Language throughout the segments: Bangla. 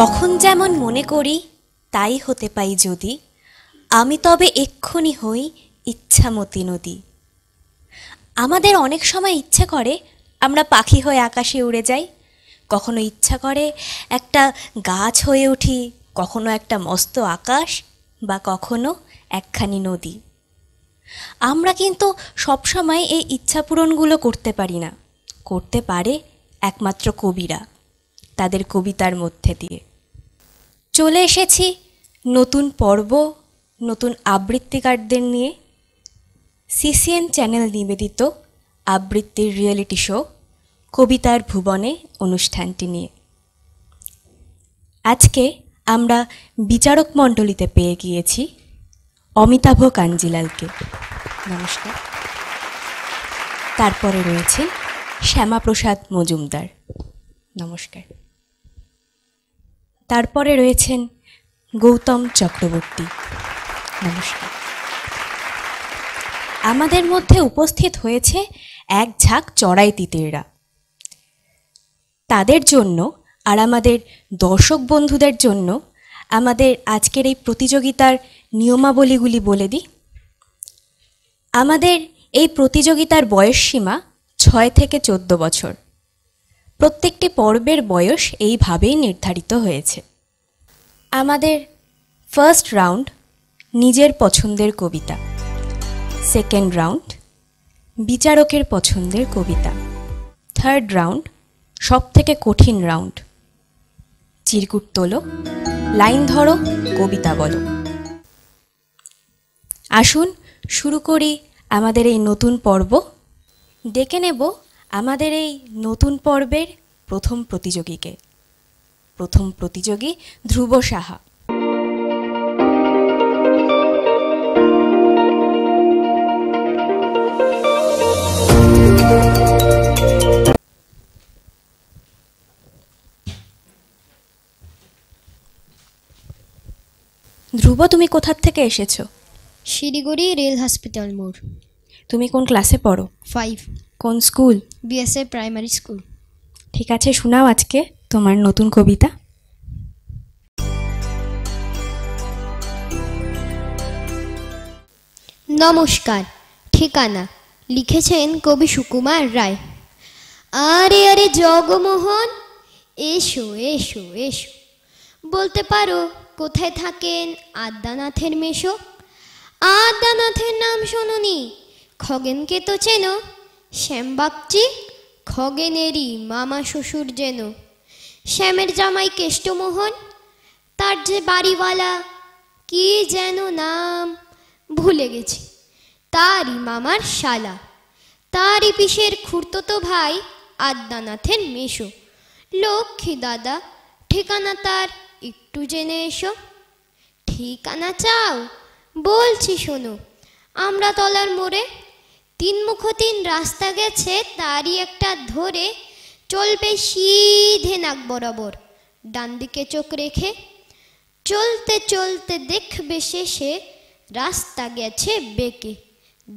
যখন যেমন মনে করি তাই হতে পাই যদি, আমি তবে এক্ষুনি হই ইচ্ছামতী নদী। আমাদের অনেক সময় ইচ্ছে করে আমরা পাখি হয়ে আকাশে উড়ে যাই, কখনো ইচ্ছা করে একটা গাছ হয়ে উঠি, কখনো একটা মস্ত আকাশ, বা কখনো একখানি নদী। আমরা কিন্তু সবসময় এই ইচ্ছা পূরণগুলো করতে পারি না, করতে পারে একমাত্র কবিরা তাদের কবিতার মধ্যে দিয়ে। চলে এসেছি নতুন পর্ব, নতুন আবৃত্তিকারদের নিয়ে সিসিএন চ্যানেল নিবেদিত আবৃত্তির রিয়েলিটি শো কবিতার ভুবনে অনুষ্ঠানটি নিয়ে। আজকে আমরা বিচারক মণ্ডলীতে পেয়ে গিয়েছি অমিতাভ কাঞ্জিলালকে। নমস্কার। তারপরে রয়েছে শ্যামাপ্রসাদ মজুমদার। নমস্কার। তারপরে রয়েছেন গৌতম চক্রবর্তী। নমস্কার। আমাদের মধ্যে উপস্থিত হয়েছে এক ঝাঁক চড়াই তিতিররা। তাদের জন্য আর আমাদের দর্শক বন্ধুদের জন্য আমাদের আজকের এই প্রতিযোগিতার নিয়মাবলীগুলি বলে দিই। আমাদের এই প্রতিযোগিতার বয়সসীমা 6 থেকে 14 বছর। প্রত্যেকটি পর্বের বয়স এইভাবেই নির্ধারিত হয়েছে। আমাদের ফার্স্ট রাউন্ড নিজের পছন্দের কবিতা, সেকেন্ড রাউন্ড বিচারকের পছন্দের কবিতা, থার্ড রাউন্ড সব থেকে কঠিন রাউন্ড চিরকুট তোলো, লাইন ধরো, কবিতা বলো। আসুন শুরু করি আমাদের এই নতুন পর্ব। ডেকে নেব আমাদের এই নতুন পর্বের প্রথম প্রতিযোগীকে। প্রথম প্রতিযোগী ধ্রুব সাহা। ধ্রুব, তুমি কোথা থেকে এসেছো? শিলিগুড়ি রেল হসপিটাল মোড়। তুমি কোন ক্লাসে পড়ো? 5। কোন স্কুল? BSA primary school. ঠিক আছে, শোনাও আজকে তোমার নতুন কবিতা। নমস্কার। ঠিকানা লিখেছেন কবি সুকুমার রায়। আরে আরে জগমোহন, এসো এসো এসো। বলতে পারো কোথায় থাকেন আদ্যানাথের মেশো? আদ্যানাথের নাম শোনোনি? খগেনকে তো চেনো? শ্যামবাগচি খগেনেরই মামা শ্বশুর যেন। শ্যামের জামাই কেষ্টমোহন, তার যে বাড়িওয়ালা কি যেন নাম ভুলে গেছি, তারই মামার শালা, তারই পিসের খুড়তো ভাই আদ্যানাথের মেশো। লক্ষ্মী দাদা, ঠিকানা তার একটু জেনে এসো। ঠিকানা চাও? বলছি শোনো। আমরা তলার মোড়ে 3 মুখ 3 রাস্তা গেছে, তারই একটা ধরে চলবে সিধে নাক বরাবর, ডান দিকে চোখ রেখে। চলতে চলতে দেখবে শেষে রাস্তা গেছে বেঁকে।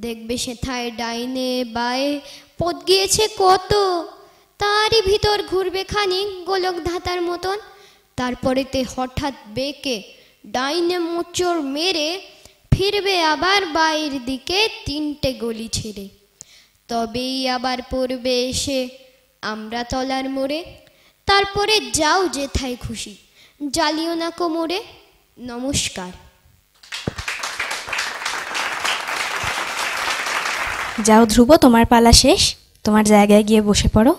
দেখবে সেথায় ডাইনে বায়ে পথ গিয়েছে কত, তারই ভিতর ঘুরবে খানিক গোলক ধাতার মতন। তারপরেতে হঠাৎ বেঁকে ডাইনে মোচড় মেরে ফিরবে আবার বাইরের দিকে 3টে গলি ছেড়ে। তবেই আবার পড়বে এসে আমরা তলার মোড়ে। তারপরে যাও যেথায় খুশি, জ্বালিও না কোমরে। নমস্কার। যাও ধ্রুব, তোমার পালা শেষ, তোমার জায়গায় গিয়ে বসে পড়ো।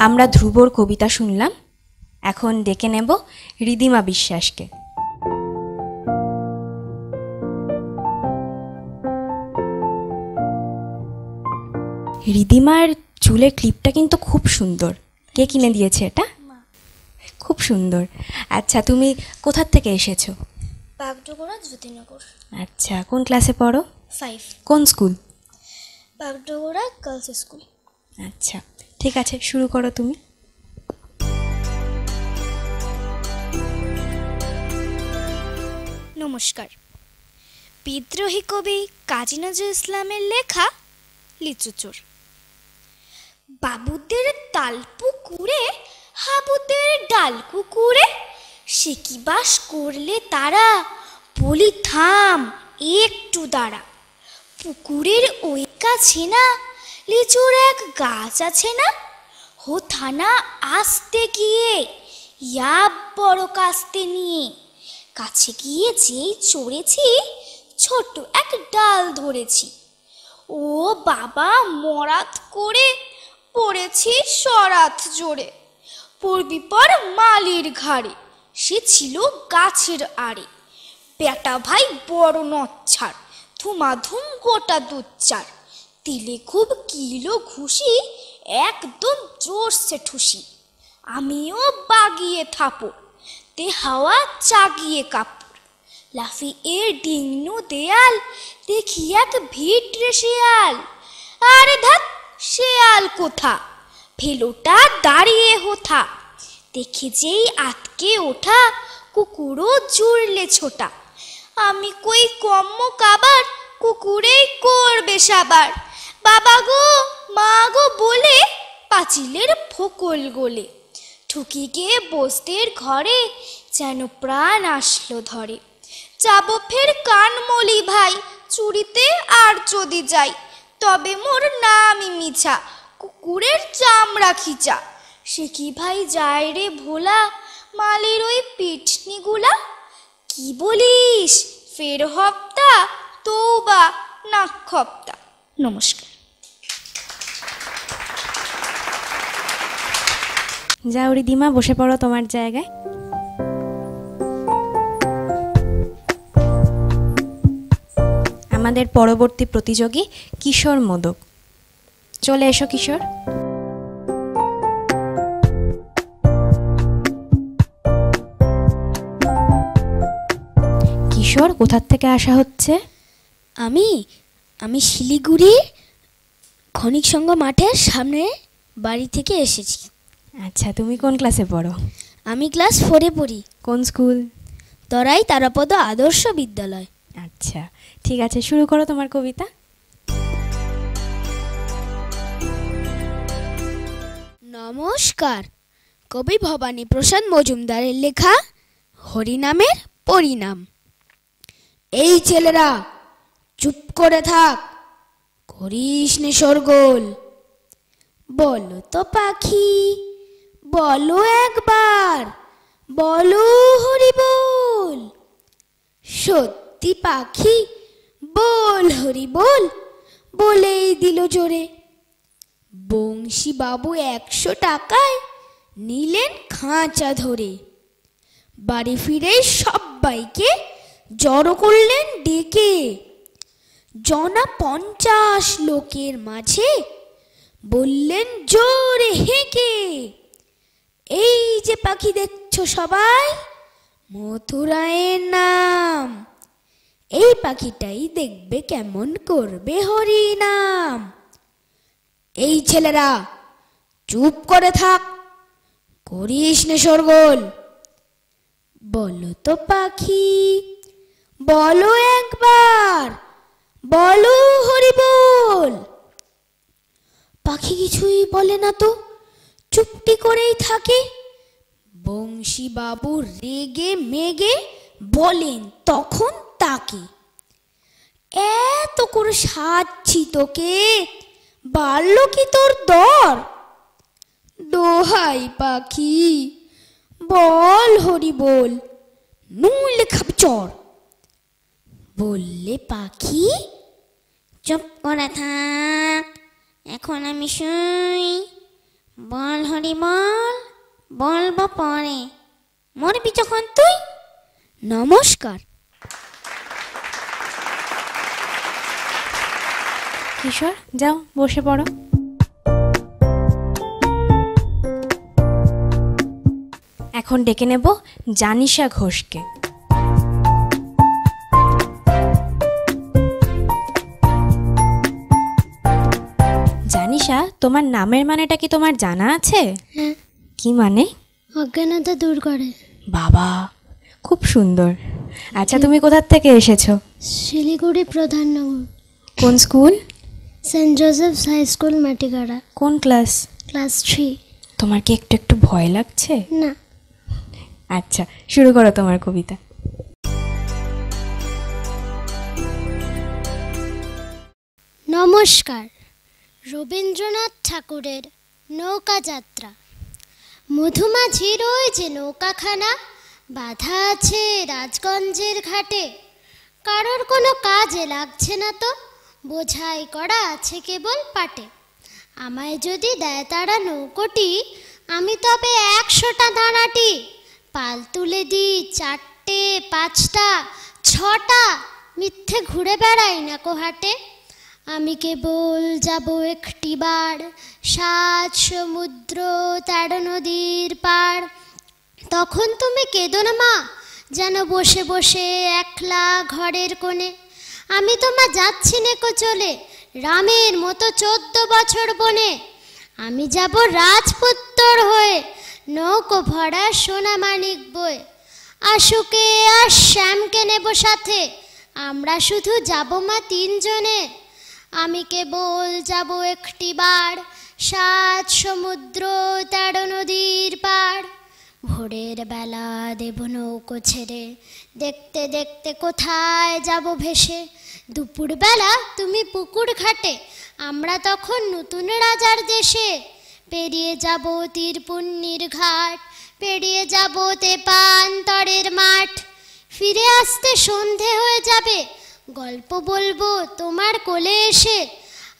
আমরা ধ্রুবর কবিতা শুনলাম, এখন ডেকে নেব রিদিমা বিশ্বাসকে। রিদিমার চুলের ক্লিপটা কিন্তু খুব সুন্দর। কে কিনে দিয়েছে এটা? খুব সুন্দর। আচ্ছা, তুমি কোথা থেকে এসেছো? বাগডোগরা, জ্যোতিনগর। আচ্ছা, কোন ক্লাসে পড়ো? 5। কোন স্কুল? Bagdogra girls school. আচ্ছা, ঠিক আছে, শুরু করো তুমি। নমস্কার। বিদ্রোহী কবি কাজী নজরুল ইসলামের লেখা লিচুচোর। বাবুদের তাল পুকুরে হাবুদের ডাল কুকুরে, সে কি বাস করলে তারা, বলি থাম একটু দাঁড়া। পুকুরের ওই কাছে না লিচুর এক গাছ আছে না, হো থানা আসতে গিয়ে ইয়াব বড় কাস্তে নিয়ে, কাছে গিয়ে যেই চড়েছি ছোট এক ডাল ধরেছি, ও বাবা মরাত করে পড়েছি সরাত জোরে, পড়বি পর মালির ঘাড়ে, সে ছিল গাছের আড়ে। বেটা ভাই বড় নচ্ছার, ধুমাধুম গোটা দুচ্চার, দিলে খুব কিলো ঘুষি, একদম জোরসে ঠুসি। আমিও বাগিয়ে থাপড়, তে হাওয়া চাগিয়ে কাপড়, লাফিয়ে ডিংনু দেয়াল, দেখি এক ভিটরে শেয়াল। আরে ধাত, শেয়াল কোথা, ভেলোটা দাঁড়িয়ে হোথা, দেখে যেই আতকে ওঠা, কুকুরও জুড়লে ছোটা। আমি কই কম্ম কাবার, কুকুরেই করবে সাবার, বাবা গো মা গো বলে পাঁচিলের ফোকল গোলে, ঠুকি গিয়ে বস্তির ঘরে যেন প্রাণ আসলো ধরে। যাব ফের কানমলি ভাই, চুরিতে আর যদি যাই, তবে মোর নামই মিছা, কুকুরের চামড়া খিচা। সে কি ভাই যায় রে ভোলা, মালির ওই পিঠনিগুলা, কি বলিস ফের হপ্তা, তৌবা নাক খপ্তা। নমস্কার। যাও রিদিমা, বসে পড়ো তোমার জায়গায়। আমাদের পরবর্তী প্রতিযোগী কিশোর মোদক, চলে এসো কিশোর। কিশোর, কোথার থেকে আসা হচ্ছে? আমি শিলিগুড়ির খনিক সংঘ মাঠের সামনে বাড়ি থেকে এসেছি। আচ্ছা, তুমি কোন ক্লাসে পড়ো? আমি ক্লাস 4-এ পড়ি, কোন স্কুল? তরাই তারাপদ আদর্শ বিদ্যালয়। আচ্ছা, ঠিক আছে, শুরু করো তোমার কবিতা। নমস্কার। কবি ভবানী প্রসাদ মজুমদারের লেখা হরিনামের পরিণাম। এই ছেলেরা চুপ করে থাক, করিস নে শোরগোল, বলো তো পাখি বলো একবার, বলো হরি বল। সত্যি পাখি বল হরি বল, বলেই দিল জোরে। বংশী বাবু 100 টাকায় নিলেন খাঁচা ধরে, বাড়ি ফিরে সবাইকে জড়ো করলেন ডেকে। জনা 50 লোকের মাঝে বললেন জোরে হেঁকে, এই যে পাখি দেখছো সবাই, মথুরায়ের নাম, এই পাখিটাই দেখবে কেমন করবে হরি নাম। এই ছেলেরা চুপ করে থাক, করিস নে শোরগোল, বলো তো পাখি বলো একবার, বলো হরি বল। পাখি কিছুই বলে না তো, চুপটি করেই থাকে। বংশী বাবু রেগে মেগে বলেন তখন তাকে, এত করে সাজছি তোকে, বাড়ল কি তোর দর? দোহাই পাখি বল হরি বল, নইলে খাবি চর। বললে পাখি চুপ করে থাক, এখন আমি শুই, বল হরি বল, বলবো পরে, মরবি যখন তুই। নমস্কার। কিশোর, যাও বসে পড়ো। এখন ডেকে নেব জানিশা ঘোষকে। জানিশা, তোমার নামের মানেটা কি তোমার জানা আছে? হ্যাঁ, কি মানে? অজ্ঞানতা দূর করে। বাবা, খুব সুন্দর। আচ্ছা, তুমি কোথার থেকে এসেছো? শিলিগুড়ি প্রধাননগর। কোন school? Saint Joseph's High School Matigara, কোন ক্লাস? ক্লাস 3। তোমার কি একটু একটু ভয় লাগছে? না। আচ্ছা, শুরু করো তোমার কবিতা। নমস্কার। রবীন্দ্রনাথ ঠাকুরের নৌকা যাত্রা। মধুমাঝির ওই যে নৌকাখানা বাঁধা আছে রাজগঞ্জের ঘাটে, কারোর কোনো কাজে লাগছে না তো, বোঝাই করা আছে কেবল পাটে। আমায় যদি দেয় তারা নৌকোটি, আমি তবে 100টা দাঁড়াটি। পাল তুলে দিই 4টে 5টা 6টা, মিথ্যে ঘুরে বেড়াই না কোহাটে। আমি কেবল যাব একটিবার 7 সমুদ্র 13 নদীর পার। তখন তুমি কেঁদো না মা, যেন বসে বসে একলা ঘরের কোণে। আমি তোমা যাচ্ছি নেকো চলে, রামের মতো 14 বছর বনে। আমি যাব রাজপুত্তর হয়ে, নৌকো ভরা সোনা মানিক বয়ে। আশুকে আর শ্যামকে নেব সাথে, আমরা শুধু যাব মা 3 জনে। আমি কেবল যাব একটিবার 7 সমুদ্র 13 নদীর পার। ভোরের বেলা দেব নৌকো ছেড়ে, দেখতে দেখতে কোথায় যাব ভেসে। দুপুরবেলা তুমি পুকুর ঘাটে, আমরা তখন নতুন রাজার দেশে। পেরিয়ে যাব তীরপুণ্যির ঘাট, পেরিয়ে যাব তেপান্তরের মাঠ। ফিরে আসতে সন্ধে হয়ে যাবে, গল্প বলবো তোমার কোলে এসে।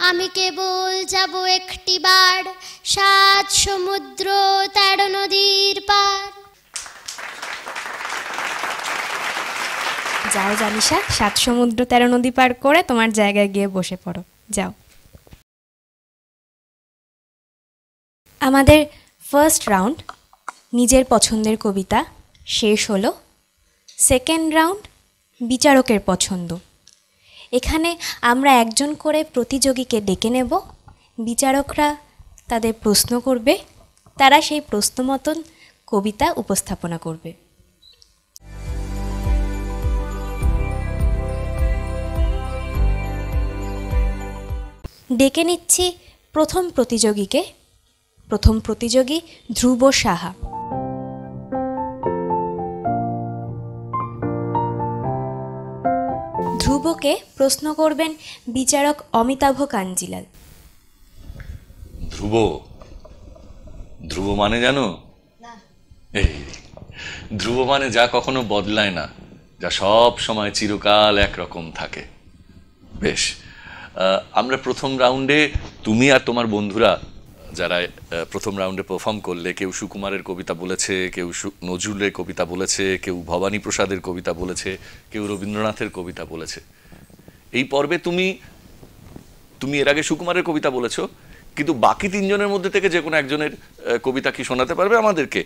আমি কেবল যাব একটিবার 7 সমুদ্র 13 নদীর পার। যাও জানিসা, 7 সমুদ্র 13 নদী পার করে তোমার জায়গায় গিয়ে বসে পড়ো, যাও। আমাদের ফার্স্ট রাউন্ড নিজের পছন্দের কবিতা শেষ হলো। সেকেন্ড রাউন্ড বিচারকের পছন্দ। এখানে আমরা একজন করে প্রতিযোগীকে ডেকে নেব, বিচারকরা তাদের প্রশ্ন করবে, তারা সেই প্রশ্ন মতন কবিতা উপস্থাপনা করবে। ডেকে নিচ্ছি প্রথম প্রতিযোগীকে। প্রথম প্রতিযোগী ধ্রুব সাহা। ধ্রুবকে প্রশ্ন করবেন বিচারক অমিতাভ কাঞ্জিলাল। ধ্রুব, ধ্রুব মানে জানো? এই ধ্রুব মানে যা কখনো বদলায় না, যা সব সময় চিরকাল একরকম থাকে। বেশ, আমরা প্রথম রাউন্ডে তুমি আর তোমার বন্ধুরা যারা প্রথম রাউন্ডে পারফর্ম করলে, কেউ সুকুমারের কবিতা বলেছে, কেউ নজরুলের কবিতা বলেছে, কেউ ভবানী প্রসাদের কবিতা বলেছে, কেউ রবীন্দ্রনাথের কবিতা বলেছে। এই পর্বে তুমি এর আগে সুকুমারের কবিতা বলেছো, কিন্তু বাকি 3 জনের মধ্যে থেকে যে কোনো একজনের কবিতা কি শোনাতে পারবে আমাদেরকে?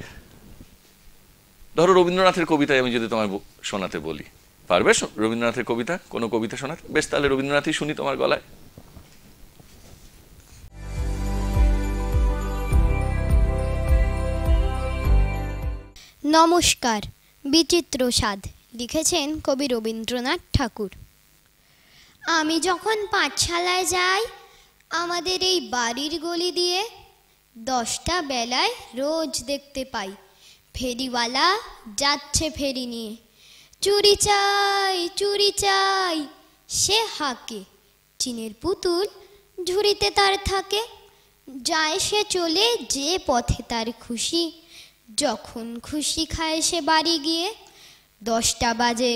ধরো রবীন্দ্রনাথের কবিতায় আমি যদি তোমায় শোনাতে বলি, পারবে রবীন্দ্রনাথের কবিতা, কোনো কবিতা শোনাতে? বেশ, তাহলে রবীন্দ্রনাথই শুনি তোমার গলায়। নমস্কার। বিচিত্র স্বাদ লিখেছেন কবি রবীন্দ্রনাথ ঠাকুর। আমি যখন পাঠশালায় যাই আমাদের এই বাড়ির গলি দিয়ে, 10টা বেলায় রোজ দেখতে পাই ফেরিওয়ালা যাচ্ছে ফেরি নিয়ে। চুরি চাই চুরি চাই সে হাঁকে, চিনের পুতুল ঝুড়িতে তার থাকে। যায় সে চলে যে পথে তার খুশি, যখন খুশি খায় সে বাড়ি গিয়ে। 10টা বাজে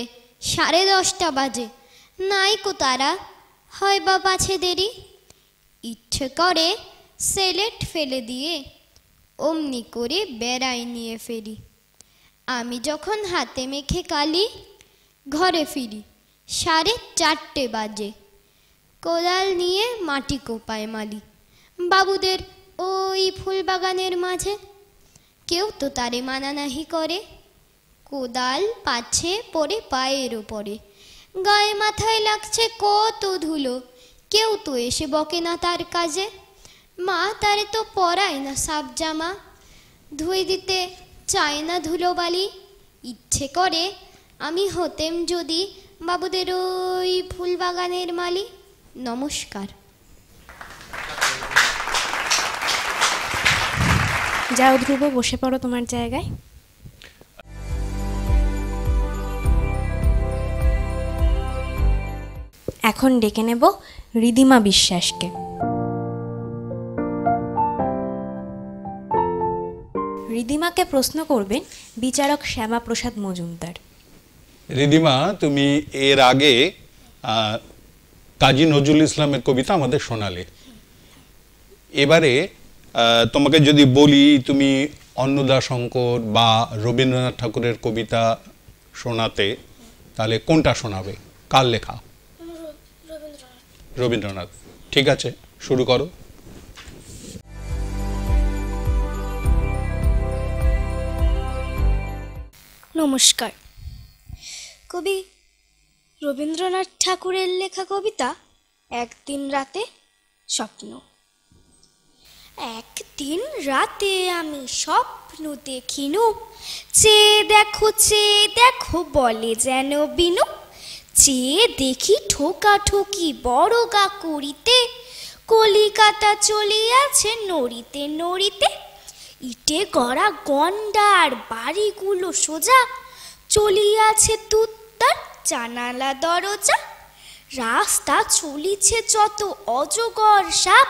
10:30 বাজে, নাইকো তারা, হয় বা পাছে দেরি। ইচ্ছে করে সেলেট ফেলে দিয়ে অমনি করে বেড়াই নিয়ে ফেরি। আমি যখন হাতে মেখে কালি ঘরে ফিরি 4:30 বাজে। কোদাল নিয়ে মাটি কোপায় মালি বাবুদের ওই ফুল বাগানের মাঝে। কেউ তো তারে মানা নাহি করে, কোদাল পাছে পড়ে পায়ের ওপরে। গায়ে মাথায় লাগছে কত ধুলো, কেউ তো এসে বকে না তার কাজে। মা তারে তো পরায় না সাব জামা, ধুয়ে দিতে চায় না ধুলোবালি। ইচ্ছে করে আমি হতেম যদি বাবুদের ওই ফুল বাগানের মালি। নমস্কার। যাও ধ্রুব, বসে পড়ো তোমার জায়গায়। এখন ডেকে নেব ঋদ্ধিমা বিশ্বাসকে। ঋদ্ধিমাকে প্রশ্ন করবেন বিচারক শ্যামাপ্রসাদ মজুমদার। ঋদ্ধিমা, তুমি এর আগে কাজী নজরুল ইসলামের কবিতা আমাদের শোনালে। এবারে তোমাকে যদি বলি তুমি অন্নদাশঙ্কর বা রবীন্দ্রনাথ ঠাকুরের কবিতা শোনাতে, তাহলে কোনটা শোনাবে? কার লেখা? রবীন্দ্রনাথ। ঠিক আছে, শুরু করো। নমস্কার। কবি রবীন্দ্রনাথ ঠাকুরের লেখা কবিতা একদিন রাতে স্বপ্ন। একদিন রাতে আমি স্বপ্ন দেখিনু, চেয়ে দেখো বলে যেন বিনু। চেয়ে দেখি ঠোকাঠুকি বড় গা করিতে, কলিকাতা চলিয়াছে নড়িতে নড়িতে। ইটে গড়া গন্ডার বাড়িগুলো সোজা, চলিয়াছে তুত্তার জানালা দরজা। রাস্তা চলিছে যত অজগর সাপ,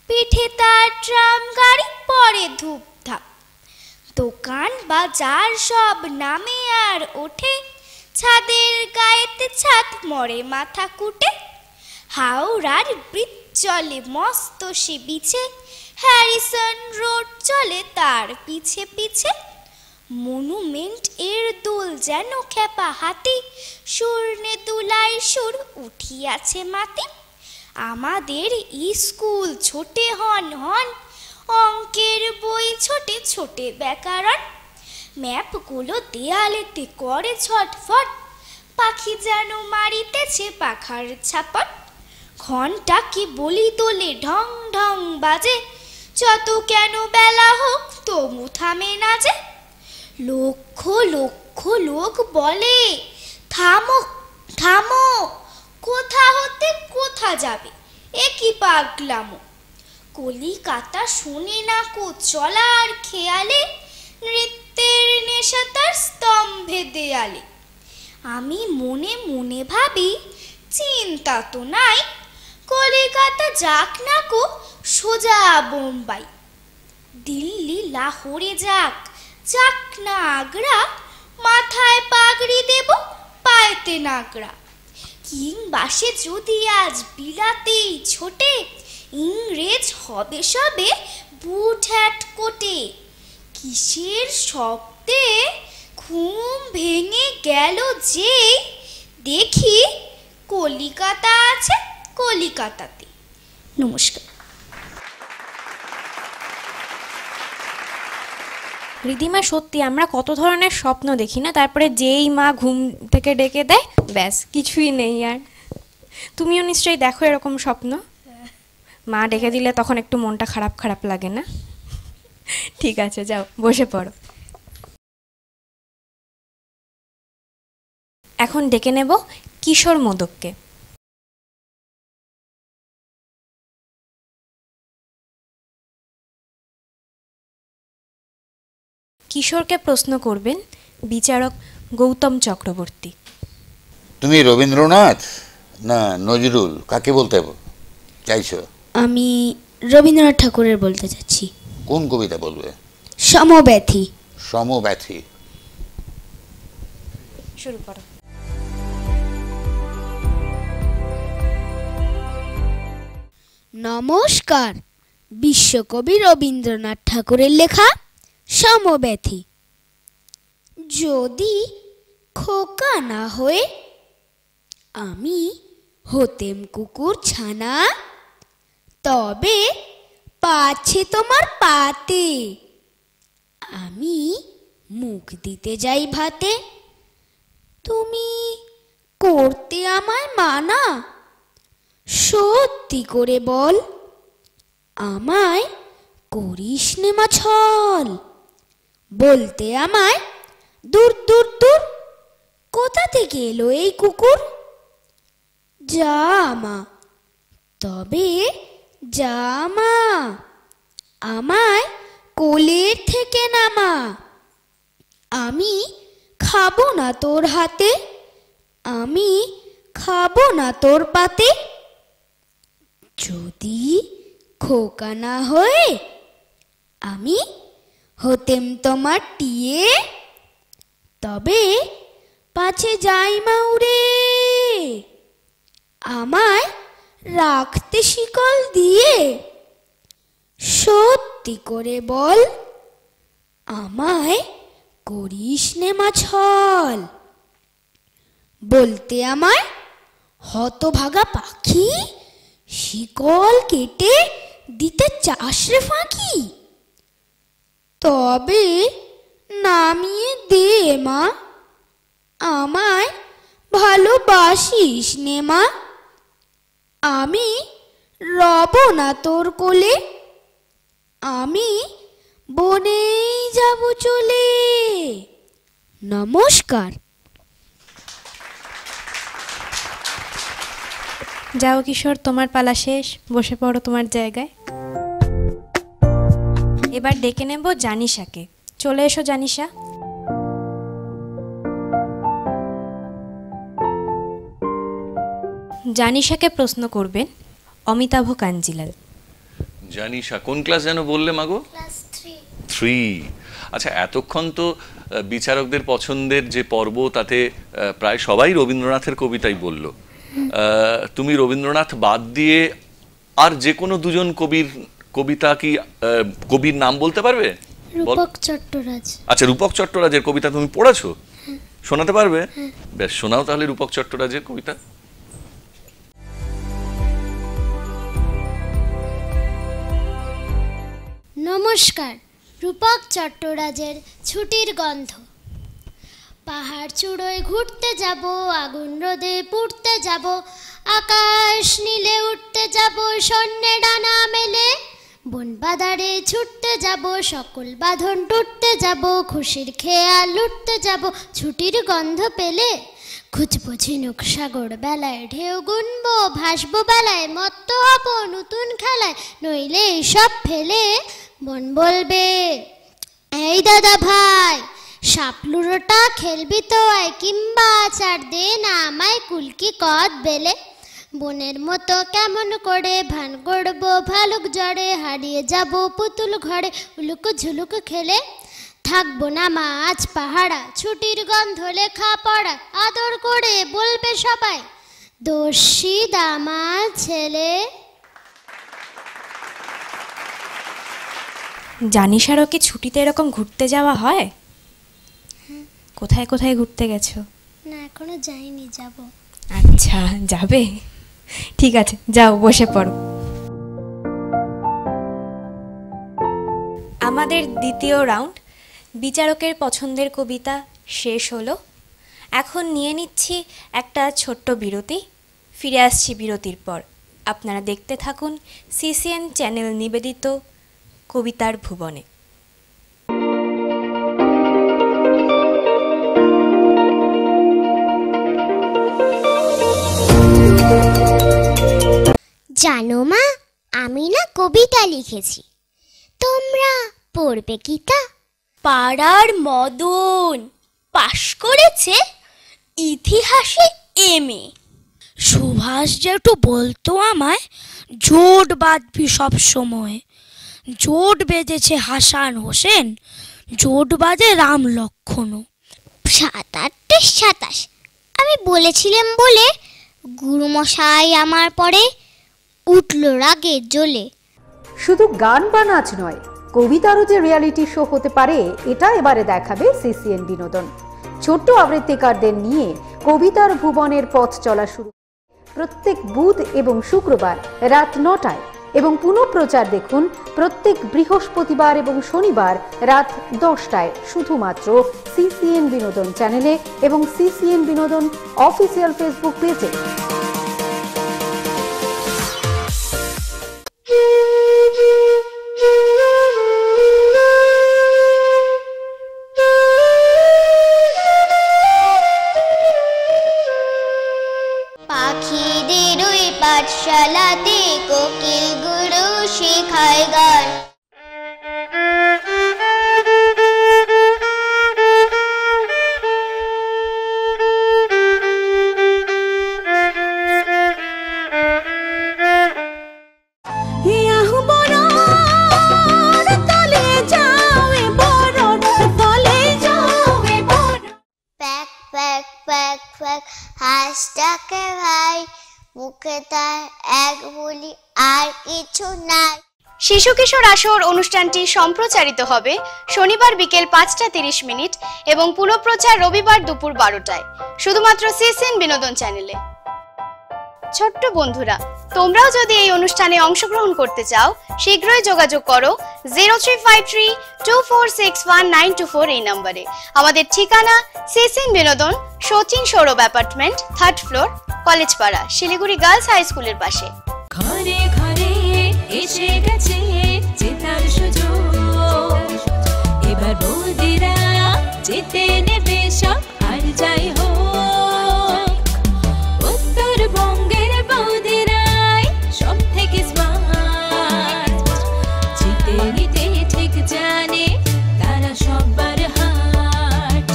পিঠে তার ট্রাম গাড়ি পরে ধূপধাপ। দোকান বাজার সব নামে আর ওঠে, ছাদের গায়েতে ছাদ মরে মাথা কুটে। হাওড়ার ব্রিজ চলে মস্ত সে বিছে, হ্যারিসন রোড চলে তার পিছে পিছে। মনুমেন্ট এর দোল যেন খেপা হাতি, শূর্ণে দুলাই সুর উঠিয়াছে মাটি। আমাদের স্কুল ছোটে হন হন, অঙ্কের বই ছোটে ছোটে ব্যাকরণ। ম্যাপগুলো দেয়ালেতে করে ছটফট, পাখি যেন মারিতেছে পাখার ছাপট। ঘন্টা কি বলি তোলে ঢং ঢং বাজে, যত কেন বেলা হোক তবু থামে না যে। লক্ষ লক্ষ লোক বলে থামো থামো, কোথা হতে কোথা যাবে এ কি পাগলামো। কলিকাতা শুনে না কো চলার খেয়ালে, নৃত্যের নেশা তার স্তম্ভে দেয়ালে। আমি মনে মনে ভাবি চিন্তা তো নাই, কলিকাতা যাক না কো সোজা বোম্বাই। দিল্লি লাহোরে যাক, যাক না আগ্রা, মাথায় পাগড়ি দেব পায়েতে নাগরা। কিংবা সে যদি আজ বিলাতেই ছোটে, ইংরেজ হবে সবে বুট হ্যাট কোটে। কিসের শব্দে ঘুম ভেঙে গেল যেই, দেখি কলিকাতা আছে কলিকাতাতে। নমস্কার। ঋদ্ধিমা, সত্যি আমরা কত ধরনের স্বপ্ন দেখি না, তারপরে যেই মা ঘুম থেকে ডেকে দেয় ব্যাস কিছুই নেই আর। তুমিও নিশ্চয়ই দেখো এরকম স্বপ্ন? মা ডেকে দিলে তখন একটু মনটা খারাপ খারাপ লাগে না? ঠিক আছে, যাও বসে পড়ো। এখন ডেকে নেব কিশোর মোদককে। কিশোরকে প্রশ্ন করবেন বিচারক গৌতম চক্রবর্তী। তুমি রবীন্দ্রনাথ না নজরুল কাকে বলতে চাইছো? আমি রবীন্দ্রনাথ ঠাকুরের বলতে চাচ্ছি। কোন কবিতা বলবে? সমব্যথী। সমব্যথী। শুরু করো। নমস্কার। বিশ্বকবি রবীন্দ্রনাথ ঠাকুরের লেখা সমব্যথী। যদি খোকা না হয়ে আমি হতেম কুকুর ছানা, তবে পাছে তোমার পাতে আমি মুখ দিতে যাই ভাতে। তুমি করতে আমায় মানা, সত্যি করে বল আমায় করিস নে মা ছল। বলতে আমায় দূর দূর দূর, কোথা থেকে এলো এই কুকুর। যা মা, তবে যা মা, আমায় কোলের থেকে নামা, আমি খাবো না তোর হাতে, আমি খাবো না তোর পাতে। যদি খোকা না হয়ে আমি হতেম তোমার টিয়ে, তবে পাছে যাই মাউরে, আমায় রাখতে শিকল দিয়ে। সত্যি করে বল, আমায় করিস নে মা ছল। বলতে আমায় হতভাগা পাখি, শিকল কেটে দিতে চাস রে ফাঁকি। তবে নামিয়ে দে মা, আমায় ভালোবাসিস নে মা। আমি রব না তোর কোলে, আমি বনেই যাব চলে। নমস্কার। যাও কিশোর, তোমার পালা শেষ, বসে পড়ো তোমার জায়গায়। এবার ডেকে নেব জানিশাকে। চলে এসো জানিশা। জানিশাকে প্রশ্ন করবেন অমিতাভ কাঞ্জিলাল। জানিশা কোন ক্লাস যেন বললে মাগো? ক্লাস 3। আচ্ছা, এতক্ষণ তো বিচারকদের পছন্দের যে পর্ব, তাতে প্রায় সবাই রবীন্দ্রনাথের কবিতাই বলল। তুমি রবীন্দ্রনাথ বাদ দিয়ে আর যে কোনো দুজন কবির কবিতা কি কবির নাম বলতে পারবে? রূপক চট্টরাজ। আচ্ছা, রূপক চট্টরাজের কবিতা তুমি পড়েছো? শোনাতে পারবে? বেশ, শোনাও তাহলে রূপক চট্টরাজের কবিতা। নমস্কার। রূপক চট্টরাজের ছুটির গন্ধ। পাহাড় চূড়োয় ঘুরতে যাব, আগুন রোদে পুড়তে যাব, আকাশ নীলে উঠতে যাব, স্বর্ণে ডানা মেলে বন বাদারে ছুটতে যাব, সকল বাঁধন টুটতে যাব, খুশির খেয়াল লুটতে যাব। ছুটির গন্ধ পেলে খুঁজবো ঝিনুক সাগর বেলায়, ঢেউ গুনবো ভাসবো বেলায়, মত্ত হব নতুন খেলায়, নইলে সব ফেলে বন বলবে এই দাদা ভাই, সাপলুরোটা খেলবি তো আয়, কিংবা ছাড় দে না আমায় কুলকি কদ বেলে। বনের মতো কেমন করে ভান করবো ভালুক জড়ে, হারিয়ে যাব পুতুল ঘরে উলুক ঝুলুক খেলে। থাকবো না মা আজ পাহারা, ছুটির গন্ধ লেখা পড়া, আদর করে বলবে সবাই দোষী দামা ছেলে। জানিশারও কি ছুটিতে এরকম ঘুরতে যাওয়া হয়? কোথায় কোথায় ঘুরতে গেছো? না, এখনো যাইনি, যাব। আচ্ছা, যাবে, ঠিক আছে, যাও বসে পড়ো। আমাদের দ্বিতীয় রাউন্ড বিচারকের পছন্দের কবিতা শেষ হলো। এখন নিয়ে নিচ্ছি একটা ছোট্ট বিরতি। ফিরে আসছি বিরতির পর। আপনারা দেখতে থাকুন সিসিএন চ্যানেল নিবেদিত কবিতার ভুবনে। জানো মা, আমি না কবিতা লিখেছি, তোমরা পড়বে কি তা? পাড়ার মদন পাশ করেছে ইতিহাসে এমএ। সুভাষ যেটু বলতো আমায়, জোট বাঁধবি সব সময়। জোট বেঁধেছে হাসান হোসেন, জোট বাঁধে রাম লক্ষণও। 27-28 আমি বলেছিলাম বলে গুরুমশাই আমার পরে উঠল রাগে জ্বলে। শুধু গান বা নাচ নয়, কবিতারও যে রিয়ালিটি শো হতে পারে, এটা এবারে দেখাবে সিসিএন বিনোদন। ছোট্ট আবৃত্তিকারদের নিয়ে কবিতার ভুবনের পথ চলা শুরু প্রত্যেক বুধ এবং শুক্রবার রাত 9টায়, এবং পুনঃপ্রচার দেখুন প্রত্যেক বৃহস্পতিবার এবং শনিবার রাত 10টায়, শুধুমাত্র সিসিএন বিনোদন চ্যানেলে এবং সিসিএন বিনোদন অফিসিয়াল ফেসবুক পেজে। পাখিদের ওই পাঠশালাতে কোকিল গুরু শেখায় গান। ফ্যাক ফ্যাক হাঁস ডাকে ভাই, মুখে তার এক বলি আর কিছু নাই। শিশু কিশোর আসর অনুষ্ঠানটি সম্প্রচারিত হবে শনিবার বিকেল 5:30 এবং পুনঃপ্রচার রবিবার দুপুর 12টায়, শুধুমাত্র সিসিএন বিনোদন চ্যানেলে। ছোট্ট বন্ধুরা, তোমরাও যদি এই অনুষ্ঠানে অংশগ্রহণ করতে চাও শীঘ্রই যোগাযোগ করো 03532461 এই নম্বরে। আমাদের ঠিকানা CCN Binodan, Sachin Sourav apartment, 3rd floor, Collegepara, Siliguri girls high স্কুলের পাশে। ঘরে ঘরে এসে গেছে জেতার সুযোগ, এবার বৌদিরা জিতে নেবে সব আর যাই হোক। উত্তরবঙ্গের বৌদিরাই সব থেকে স্মার্ট, জিতে নিতে ঠিক জানে তারা সবার হার্ট।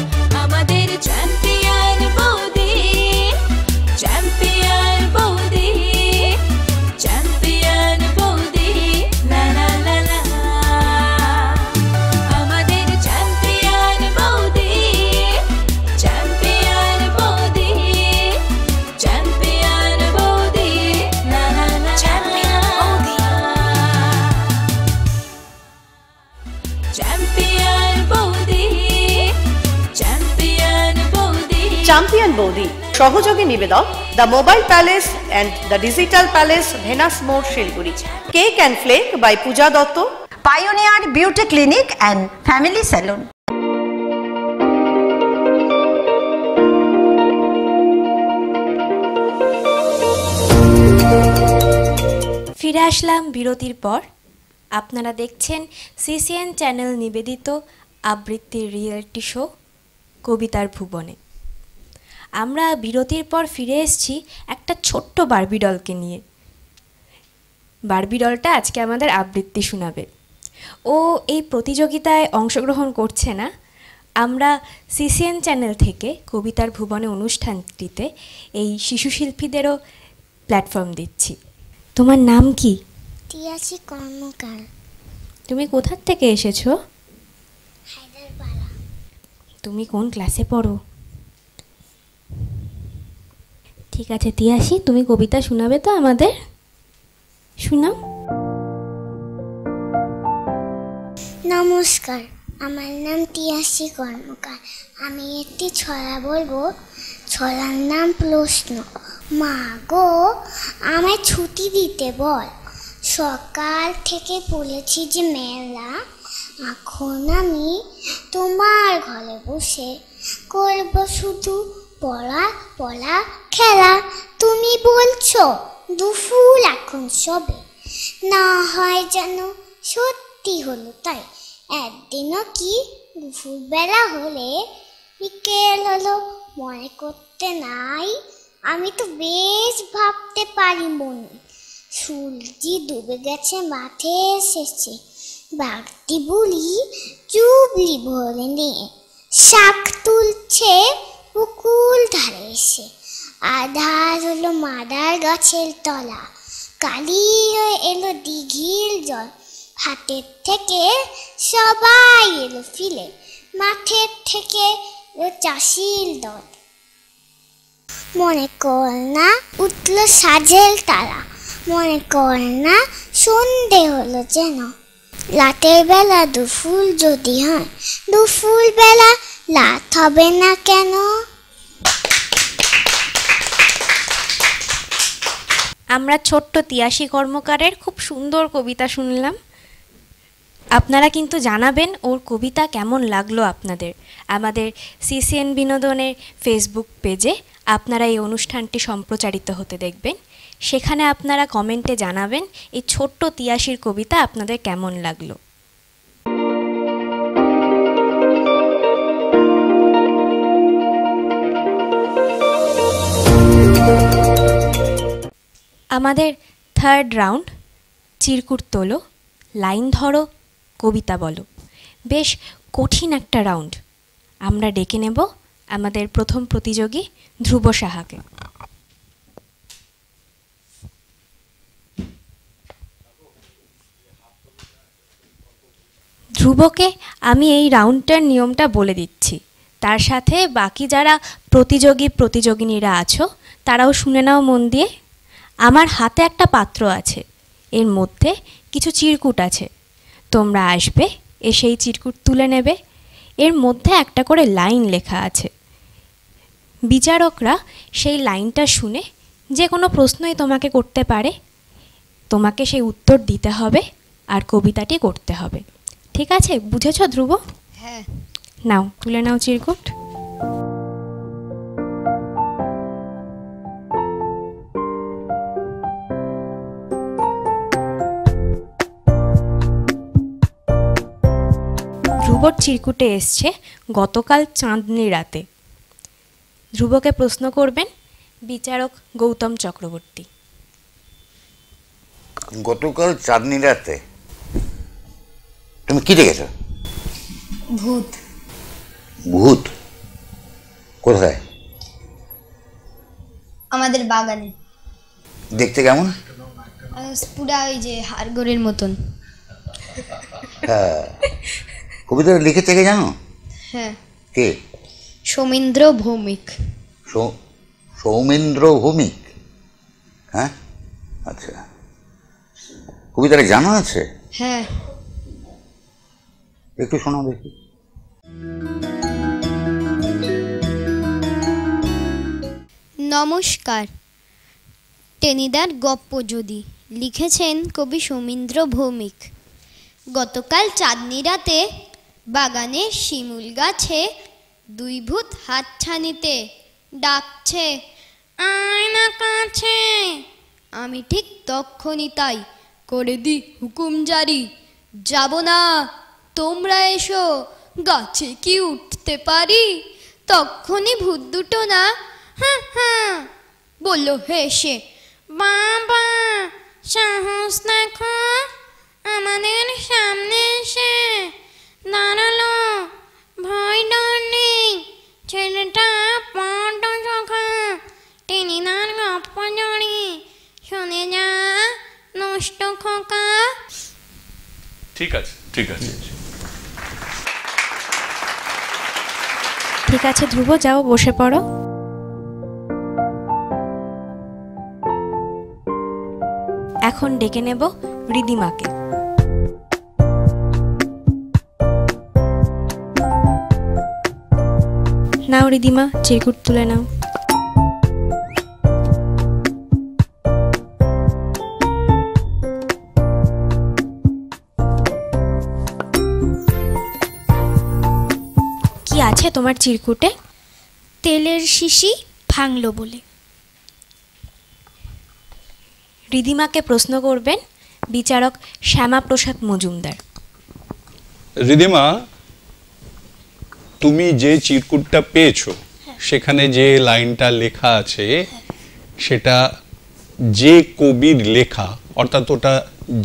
আমাদের চ্যাম্পিয়ন বৌদি, চ্যাম্পিয়ন বৌদি, চ্যাম্পিয়ন বৌদি, লা লা লা লা। আমাদের চ্যাম্পিয়ন বৌদি, চ্যাম্পিয়ন বৌদি, চ্যাম্পিয়ন বৌদি, লা লা লা। চ্যাম্পিয়ন বৌদি, চ্যাম্পিয়ন বৌদি, চ্যাম্পিয়ন বৌদি। চ্যাম্পিয়ন বৌদি সহযোগী নিবেদক the mobile palace and the digital palace, Venus মোড়, Siliguri. Cake and flake by Puja Dutta, pioneer beauty clinic and family salon. ফিরে আসলাম বিরতির পর। আপনারা দেখছেন সিসিএন চ্যানেল নিবেদিত আবৃত্তির রিয়েলিটি শো কবিতার ভুবনে। আমরা বিরতির পর ফিরে এসেছি একটা ছোট্ট বারবি ডলকে নিয়ে। বারবি ডলটা আজকে আমাদের আবৃত্তি শোনাবে। ও এই প্রতিযোগিতায় অংশগ্রহণ করছে না, আমরা সিসিএন চ্যানেল থেকে কবিতার ভুবনে অনুষ্ঠানটিতে এই শিশু শিল্পীদেরও প্ল্যাটফর্ম দিচ্ছি। তোমার নাম কি? তিয়াশী কর্মকার। তুমি কোথা থেকে এসেছো? হায়দ্রাবাদ। তুমি কোন ক্লাসে পড়ো? ঠিক আছে তিয়াশী, তুমি কবিতা শোনাবে তো আমাদের? শোনাও। নমস্কার, আমার নাম তিয়াশী কর্মকার। আমি একটি ছড়া বলবো। ছড়ার নাম প্রশ্ন। মা গো, আমায় ছুটি দিতে বল, সকাল থেকে পড়েছি যে মেলা। এখন আমি তোমার ঘরে বসে করব শুধু পড়া পড়া খেলা। তুমি বলছো দুফুল এখন সবে, না হয় যেন সত্যি হলো তাই। একদিনও কি দুপুর বেলা হলে বিকেল হলো মনে করতে নাই। আমি তো বেশ ভাবতে পারি মনে, সূর্যি ডুবে গেছে মাঠে এসেছে। বাঘটি বলি চুবলি ভরে নিয়ে শাক তুলছে পুকুর ধারে এসে। আধার হলো মাদার গাছের তলা, কালি হয়ে এলো দিঘির জল। হাটের থেকে সবাই এলো ফিলে, মাঠের থেকে এলো চাষির দল। মনে কর না উঠল সাজেল তারা, মনে কর না সন্ধে হলো যেন। রাতের বেলা দুফুল যদি হয়, দুফুল বেলা রাত হবে না কেন? আমরা ছোট্ট তিয়াশী কর্মকারের খুব সুন্দর কবিতা শুনলাম। আপনারা কিন্তু জানাবেন ওর কবিতা কেমন লাগলো আপনাদের। আমাদের সিসিএন বিনোদনের ফেসবুক পেজে আপনারা এই অনুষ্ঠানটি সম্প্রচারিত হতে দেখবেন। সেখানে আপনারা কমেন্টে জানাবেন এই ছোট্ট তিয়াশীর কবিতা আপনাদের কেমন লাগলো। আমাদের 3rd রাউন্ড, চিরকুট তোলো, লাইন ধরো, কবিতা বলো। বেশ কঠিন একটা রাউন্ড। আমরা ডেকে নেব আমাদের প্রথম প্রতিযোগী ধ্রুব সাহাকে। ধ্রুবকে আমি এই রাউন্ডটার নিয়মটা বলে দিচ্ছি। তার সাথে বাকি যারা প্রতিযোগিনীরা আছো তারাও শুনে নাও মন দিয়ে। আমার হাতে একটা পাত্র আছে, এর মধ্যে কিছু চিরকুট আছে। তোমরা আসবে, এসে এই চিরকুট তুলে নেবে। এর মধ্যে একটা করে লাইন লেখা আছে। বিচারকরা সেই লাইনটা শুনে যে কোনো প্রশ্নই তোমাকে করতে পারে, তোমাকে সেই উত্তর দিতে হবে আর কবিতাটি করতে হবে। ঠিক আছে, বুঝেছো ধ্রুব? হ্যাঁ। নাও তুলে নাও চিরকুট। ধ্রুবর চিরকুটে এসছে গতকাল চাঁদনি রাতে। ধ্রুবকে প্রশ্ন করবেন বিচারক গৌতম চক্রবর্তী। গতকাল চাঁদনি রাতে তুমি কি দেখেছো? ভূত। ভূত? কোথায়? আমাদের বাগানে। দেখতে কেমন? পুরা ওই যে হাড়গোড়ের মতন। হ্যাঁ, কবিতা লিখেছে কে জানো? হ্যাঁ। কে? সৌমেন্দ্র ভৌমিক। সৌমেন্দ্র ভৌমিক? হ্যাঁ, আচ্ছা। কবিতাটা জানা আছে? হ্যাঁ। একটু শোনাও দেখি। নমস্কার। টেনিদার গপ্প যদি, লিখেছেন কবি সৌমেন্দ্র ভৌমিক। গতকাল চাঁদনি রাতে বাগানে শিমুল গাছে দুই ভূত হাতছানিতে ডাকছে, আয় না কাছে। আমি ঠিক তখনই তাই করে দি হুকুম জারি, যাব না, তোমরা এসো, গাছে কি উঠতে পারি? তখনই ভূত দুটো না হ্যাঁ হ্যাঁ বলল হেসে, বাবা সাহস দেখো, আমাদের সামনে এসে দাঁড়ালো, ভয় ডর নেই, ছেলেটা বড্ড সখা, টেনিদার গপ্প জড়ি, শুনে যা নষ্ট খোকা। ঠিক আছে, ঠিক আছে, ঠিক আছে ধ্রুব, যাও বসে পড়ো। এখন ডেকে নেব রিদিমাকে। নাও রিদিমা, চিরকুট তুলে নাও। কি আছে তোমার চিরকুটে? তেলের শিশি ভাঙলো বলে। রিদিমাকে প্রশ্ন করবেন বিচারক শ্যামাপ্রসাদ মজুমদার। রিদিমা, তুমি যে চিরকুটটা পেয়েছো সেখানে যে লাইনটা লেখা আছে সেটা যে কবির লেখা, অর্থাৎ ওটা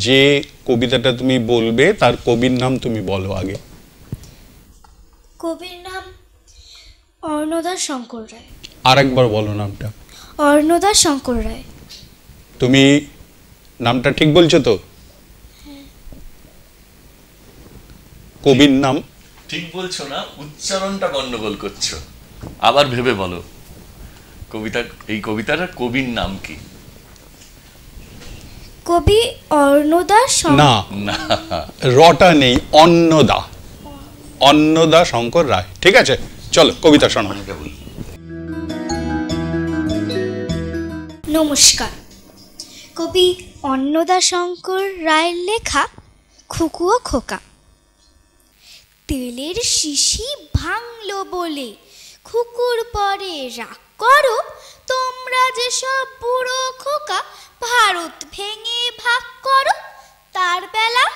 যে কবিতাটা তুমি বলবে তার কবির নাম তুমি বলো আগে। কবির নাম অর্ণদাস শঙ্কর রায়। আরেকবার বলো নামটা। অর্ণদাস শঙ্কর রায়। তুমি নামটা ঠিক বলছো তো? কবির নাম ঠিক বলছো না, উচ্চারণটা গন্ডগোল করছো। আবার ভেবে বলো, এই কবিতাটার কবির নাম কি? কবি অর্ণদাস। না, রটা নেই, অন্নদা, অন্নদা শঙ্কর রায়। ঠিক আছে, চলো কবিতা শোনো। নমস্কার। কবি অন্নদা শঙ্কর রায়ের লেখা খুকু ও খোকা। তেলের শিশি ভাঙলো বলে খুকুর পরে রাগ করো, তোমরা যেসব বুড়ো খোকা ভারত ভেঙে ভাগ করো। তার বেলা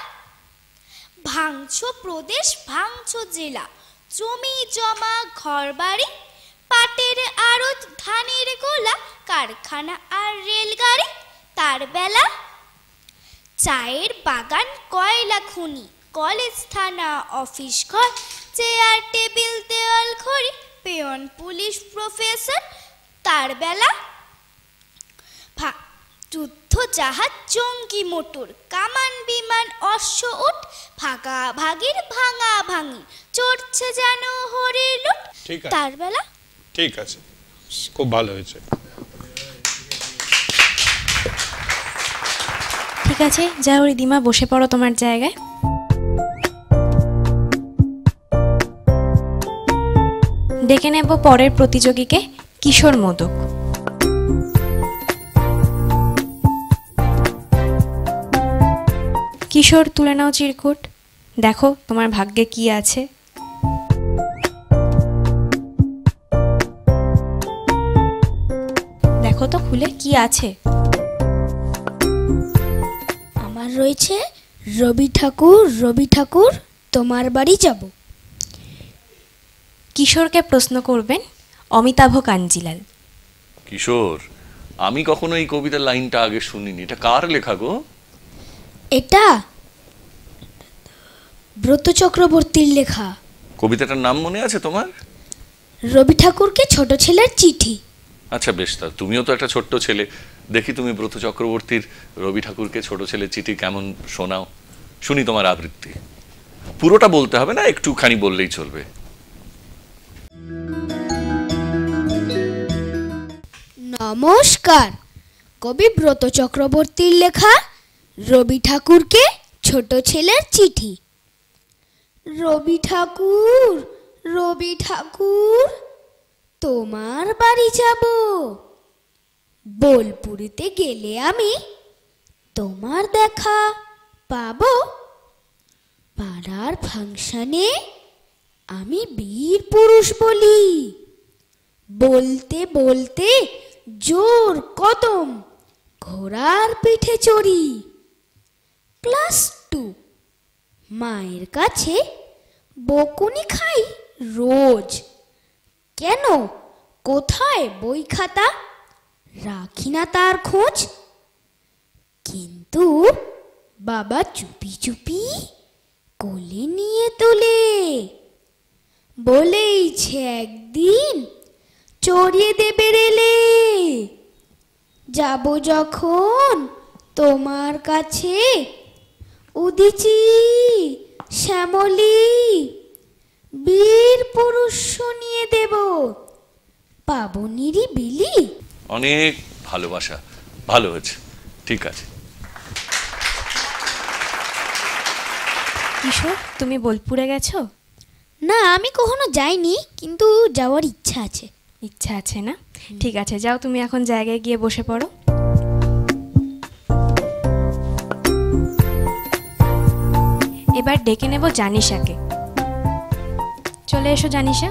ভাঙছো প্রদেশ, ভাঙছো জেলা, জমি জমা ঘর বাড়ি, পাটের আড়ত, ধানের গোলা, কারখানা আর রেলগাড়ি। তার বেলা চায়ের বাগান, কয়লা খনি, কলেজ থানা অফিস ঘর, চেয়ার টেবিল দেওয়াল ঘড়ি, পেয়ন পুলিশ প্রফেসর। তার বেলা যুদ্ধ জাহাজ জঙ্গি মোটর কামান বিমান অশ্ব উট ভাগাভাগির ভাঙা ভাঙি চড়ছে যেন হরির লুট। ঠিক আছে, তার বেলা ঠিক আছে, খুব ভালো হয়েছে। ঠিক আছে, যাও রিদিমা, বসে পড়ো তোমার জায়গায়। ডেকে নেব পরের প্রতিযোগীকে, কিশোর মোদক। কিশোর, তুলে নাও চিরকুট, দেখো তোমার ভাগ্যে কি আছে। দেখো তো খুলে কি আছে। আমার রয়েছে রবি ঠাকুর, রবি ঠাকুর তোমার বাড়ি যাব। কিশোরকে প্রশ্ন করবেন অমিতাভ কাঞ্জিলাল। কিশোর, আমি কখনো এই কবিতার লাইনটা আগে শুনিনি, এটা কার লেখা গো? এটা ব্রত চক্রবর্তীর লেখা। কবিতাটার নাম মনে আছে তোমার? রবি ঠাকুরকে ছোট ছেলের চিঠি। আচ্ছা বেশ, তা তুমিও তো একটা ছোট্ট ছেলে, দেখি তুমি ব্রত চক্রবর্তীর রবি ঠাকুরকে ছোট ছেলের চিঠি কেমন শোনাও, শুনি তোমার আবৃত্তি। পুরোটা বলতে হবে না, একটুখানি বললেই চলবে। নমস্কার, কবি ব্রত চক্রবর্তীর লেখা রবি ঠাকুরকে ছোট ছেলের চিঠি। রবি ঠাকুর, রবি ঠাকুর তোমার বাড়ি যাব। বোলপুরিতে গেলে আমি তোমার দেখা পাবো। পাড়ার ফাংশনে আমি বীর পুরুষ বলি। বলতে বলতে জোর কদম ঘোড়ার পিঠে চড়ি। ক্লাস 2 মায়ের কাছে বকুনি খাই রোজ। কেন, কোথায় বই খাতা, রাখি না তার খোঁজ। কিন্তু বাবা চুপি চুপি কোলে নিয়ে তোলে। বলেইছে একদিন চড়িয়ে দেবে রেলে। যাব যখন তোমার কাছে উদিচি শ্যামলী বীর পুরুষ নিয়ে দেব পাবো নিরিবিলি। অনেক ভালোবাসা, ভালো হয়েছে, ঠিক আছে। কিশোর, তুমি বোলপুরে গেছো? না, আমি কখনো যাইনি, কিন্তু যাওয়ার ইচ্ছা আছে। ইচ্ছা আছে না? ঠিক আছে, যাও তুমি এখন জায়গায় গিয়ে বসে পড়ো। এবার ডেকে নেব জানিশাকে। চলে এসো জানিশা।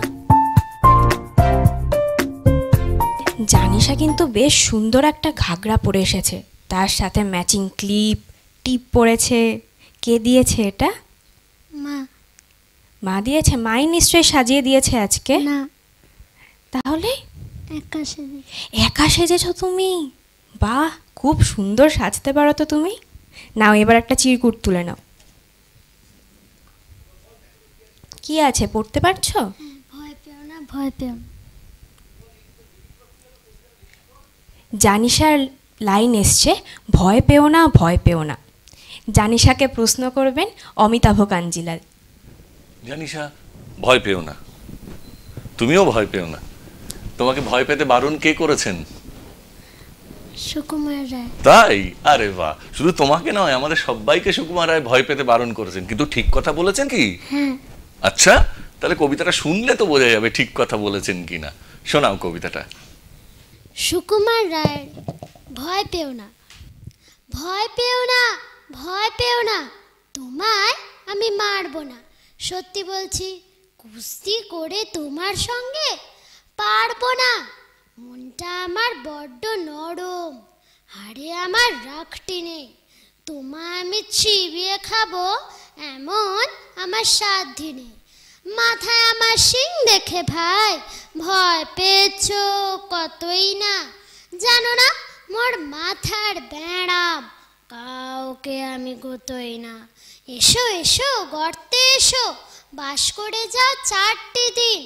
জানিশা কিন্তু বেশ সুন্দর একটা ঘাগরা পরে এসেছে, তার সাথে ম্যাচিং ক্লিপ টিপ পরেছে। কে দিয়েছে এটা? মা। মা দিয়েছে? মাই নিশ্চয়ই সাজিয়ে দিয়েছে আজকে। না, তাহলে একা সেজে। একা সেজেছো তুমি? বাহ, খুব সুন্দর সাজতে পারো তো তুমি। নাও এবার একটা চিরকুট তুলে নাও। কি আছে, পড়তে পারছো? ভয় পেও না, ভয় পেও না। জানিশার লাইন এসছে, ভয় পেও না, ভয় পেও না। জানিশাকে প্রশ্ন করবেন অমিতাভ কাঞ্জিলাল। জানিশা, ভয় পেও না, তুমিও ভয় পেও না। তোমাকে ভয় পেতে বারণ কে করেছেন? সুকুমার রায়। তাই? আরে বাহ, শুধু তোমাকে নয়, আমাদের সবাইকে সুকুমার রায় ভয় পেতে বারণ করেছেন। কিন্তু ঠিক কথা বলেছেন কি? হ্যাঁ। আচ্ছা, তাহলে কবিতাটা শুনলে তো বোঝা যাবে ঠিক কথা বলেছেন কিনা। শোনাও কবিতাটা। সুকুমার রায়ের ভয় পেও না, ভয় পেও না, ভয় পেও না, তোমায় আমি মারবো না। সত্যি বলছি, কুস্তি করে তোমার সঙ্গে পারবো না। মনটা আমার বড্ড নরম, হাড়ে আমার রাখটি নেই। তোমায় আমি চিবিয়ে খাবো এমন আমার সাধ্যি নেই। মাথায় আমার শিং দেখে ভাই ভয় পেয়েছো কতই না। জানো না মোর মাথার ব্যাড়াম, কাউকে আমি গোতই না। এসো এসো গর্তে এসো, বাস করে যাও 4টি দিন।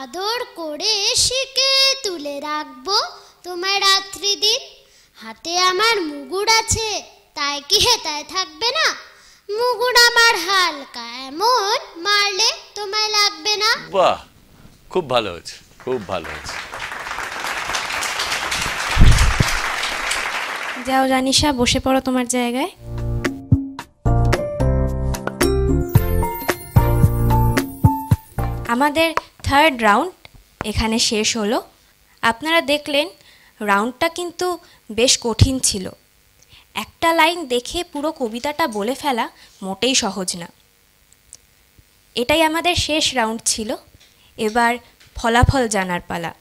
আদর করে শিখে তুলে রাখবো তোমায় রাত্রি দিন। হাতে আমার মুগুর আছে, তাই কি হেতায় থাকবে না? মুগুর আমার হালকা, এমন মারলে তোমায় লাগবে না। বাহ, খুব ভালো হয়েছে, খুব ভালো হয়েছে। যাও জানিশা, বসে পড়ো তোমার জায়গায়। আমাদের থার্ড রাউন্ড এখানে শেষ হলো। আপনারা দেখলেন রাউন্ডটা কিন্তু বেশ কঠিন ছিল। একটা লাইন দেখে পুরো কবিতাটা বলে ফেলা মোটেই সহজ না। এটাই আমাদের শেষ রাউন্ড ছিল। এবার ফলাফল জানার পালা।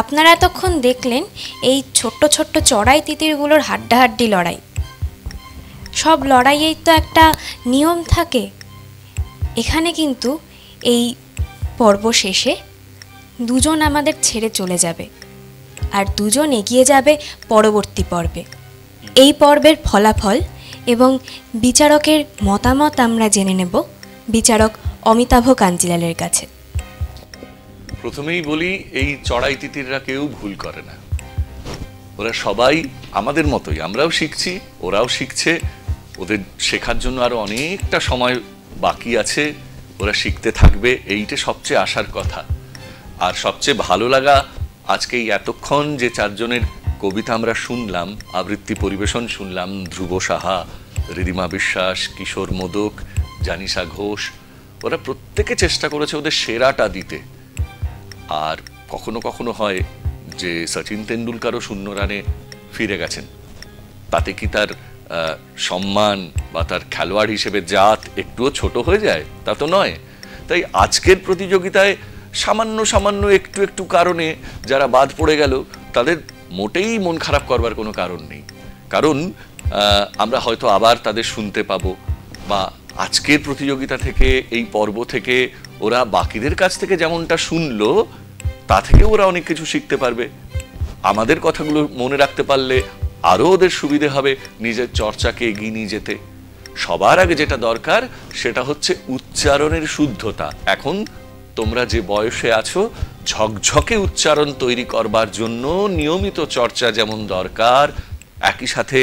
আপনারা এতক্ষণ দেখলেন এই ছোট্ট ছোট্ট চড়াই তিতিরগুলোর হাড্ডাহাড্ডি লড়াই। সব লড়াইয়েই তো একটা নিয়ম থাকে। এখানে কিন্তু এই পর্ব শেষে দুজন আমাদের ছেড়ে চলে যাবে, আর দুজন এগিয়ে যাবে পরবর্তী পর্বে। এই পর্বের ফলাফল এবং বিচারকের মতামত আমরা জেনে নেব বিচারক অমিতাভ কাঞ্জিলালের কাছে। প্রথমেই বলি, এই চড়াই তিতিররা কেউ ভুল করে না। ওরা সবাই আমাদের মতোই, আমরাও শিখছি, ওরাও শিখছে। ওদের শেখার জন্য আরো অনেকটা সময় বাকি আছে, ওরা শিখতে থাকবে, এইটা সবচেয়ে আশার কথা। আর সবচেয়ে ভালো লাগা আজকে এই এতক্ষণ যে চারজনের কবিতা আমরা শুনলাম, আবৃত্তি পরিবেশন শুনলাম, ধ্রুব সাহা, রিদিমা বিশ্বাস, কিশোর মোদক, জানিশা ঘোষ, ওরা প্রত্যেকে চেষ্টা করেছে ওদের সেরাটা দিতে। আর কখনো কখনো হয় যে সচিন তেন্ডুলকারও 0 রানে ফিরে গেছেন, তাতে কি তার সম্মান বা তার খেলোয়াড় হিসেবে জাত একটুও ছোট হয়ে যায়? তা তো নয়। তাই আজকের প্রতিযোগিতায় সামান্য সামান্য একটু একটু কারণে যারা বাদ পড়ে গেল, তাদের মোটেই মন খারাপ করবার কোনো কারণ নেই। কারণ আমরা হয়তো আবার তাদের শুনতে পাবো, বা আজকের প্রতিযোগিতা থেকে, এই পর্ব থেকে ওরা বাকিদের কাছ থেকে যেমনটা শুনলো, তা থেকে ওরা অনেক কিছু শিখতে পারবে। আমাদের কথাগুলো মনে রাখতে পারলে আরও ওদের সুবিধে হবে নিজের চর্চাকে এগিয়ে নিয়ে যেতে। সবার আগে যেটা দরকার সেটা হচ্ছে উচ্চারণের শুদ্ধতা। এখন তোমরা যে বয়সে আছো, ঝকঝকে উচ্চারণ তৈরি করবার জন্য নিয়মিত চর্চা যেমন দরকার, একই সাথে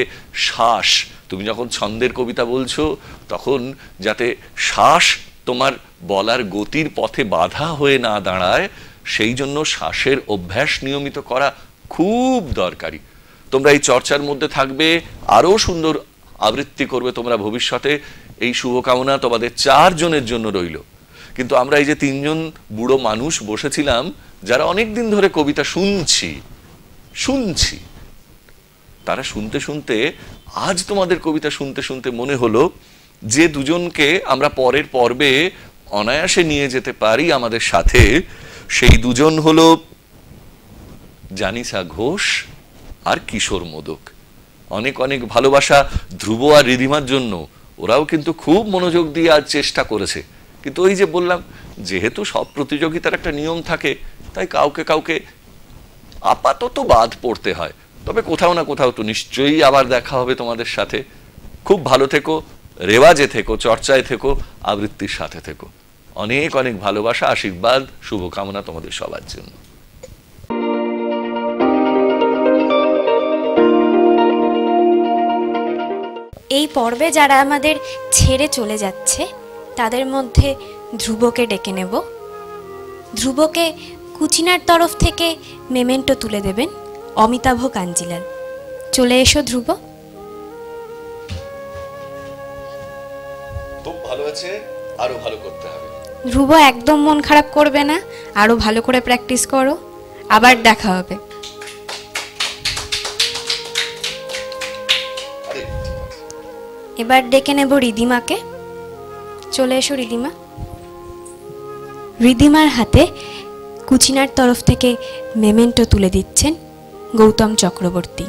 শ্বাস, তুমি যখন ছন্দের কবিতা বলছো তখন যাতে শ্বাস তোমার বলার গতির পথে বাধা হয়ে না দাঁড়ায়, সেই জন্য শ্বাসের অভ্যাস নিয়মিত করা খুব দরকারি। তোমরা এই চর্চার মধ্যে থাকবে, আরো সুন্দর আবৃত্তি করবে তোমরা ভবিষ্যতে, এই শুভকামনা তোমাদের 4 জনের জন্য রইল। কিন্তু আমরা এই যে 3 জন বুড়ো মানুষ বসেছিলাম, যারা অনেক দিন ধরে কবিতা শুনছি, তারা শুনতে শুনতে আজ তোমাদের কবিতা শুনতে শুনতে মনে হলো যে দুজনকে আমরা পরের পর্বে অনায়াসে নিয়ে যেতে পারি আমাদের সাথে, সেই দুজন হলো জানিশা ঘোষ আর কিশোর মোদক। অনেক অনেক ভালোবাসা ধ্রুব আর রিদিমার জন্য। ওরাও কিন্তু খুব মনোযোগ দিয়ে আজ চেষ্টা করেছে। কিন্তু ওই যে বললাম, যেহেতু সব প্রতিযোগিতার একটা নিয়ম থাকে, তাই কাউকে কাউকে আপাতত বাদ পড়তে হয়। তবে কোথাও না কোথাও তো নিশ্চয়ই আবার দেখা হবে তোমাদের সাথে। খুব ভালো থেকো, রেওয়াজে থেকো, চর্চায় থেকো, আবৃত্তির সাথে থেকো। অনেক অনেক ভালোবাসা, আশীর্বাদ, শুভকামনা তোমাদের সবার জন্য। এই পর্বে যারা আমাদের ছেড়ে চলে যাচ্ছে তাদের মধ্যে ধ্রুবকে ডেকে নেব। ধ্রুবকে কুচিনার তরফ থেকে মেমেন্টো তুলে দেবেন অমিতাভ কাঞ্জিলাল। চলে এসো ধ্রুব। খুব ভালো আছে, আরো ভালো করতে হবে। ধ্রুব একদম মন খারাপ করবে না, আরো ভালো করে প্র্যাকটিস করো, আবার দেখা হবে। এবার ডেকে নেব রিদিমাকে। চলে এসো রিদিমা। রিদিমার হাতে কুচিনার তরফ থেকে মেমেন্টো তুলে দিচ্ছেন গৌতম চক্রবর্তী।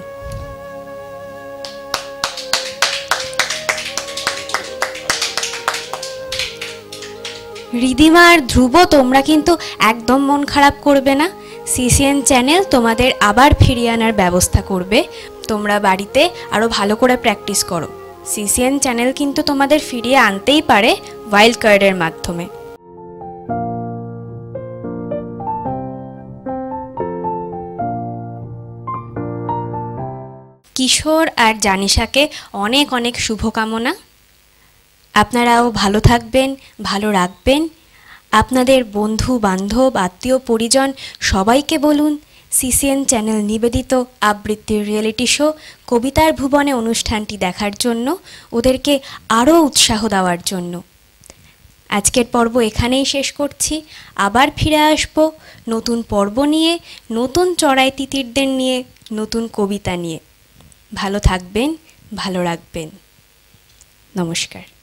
রিদিমা আর ধ্রুব, তোমরা কিন্তু একদম মন খারাপ করবে না। সিসিএন চ্যানেল তোমাদের আবার ফিরিয়ে আনার ব্যবস্থা করবে। তোমরা বাড়িতে আরও ভালো করে প্র্যাকটিস করো। সিসিএন চ্যানেল কিন্তু তোমাদের ফিরিয়ে আনতেই পারে ওয়াইল্ড কার্ডের মাধ্যমে। কিশোর আর জানিশাকে অনেক অনেক শুভকামনা। আপনারাও ভালো থাকবেন, ভালো রাখবেন। আপনাদের বন্ধু বান্ধব আত্মীয় পরিজন সবাইকে বলুন সিসিএন চ্যানেল নিবেদিত আবৃত্তির রিয়েলিটি শো কবিতার ভুবনে অনুষ্ঠানটি দেখার জন্য, ওদেরকে আরও উৎসাহ দেওয়ার জন্য। আজকের পর্ব এখানেই শেষ করছি। আবার ফিরে আসব নতুন পর্ব নিয়ে, নতুন চড়াই তিতিরদের নিয়ে, নতুন কবিতা নিয়ে। ভালো থাকবেন, ভালো রাখবেন। নমস্কার।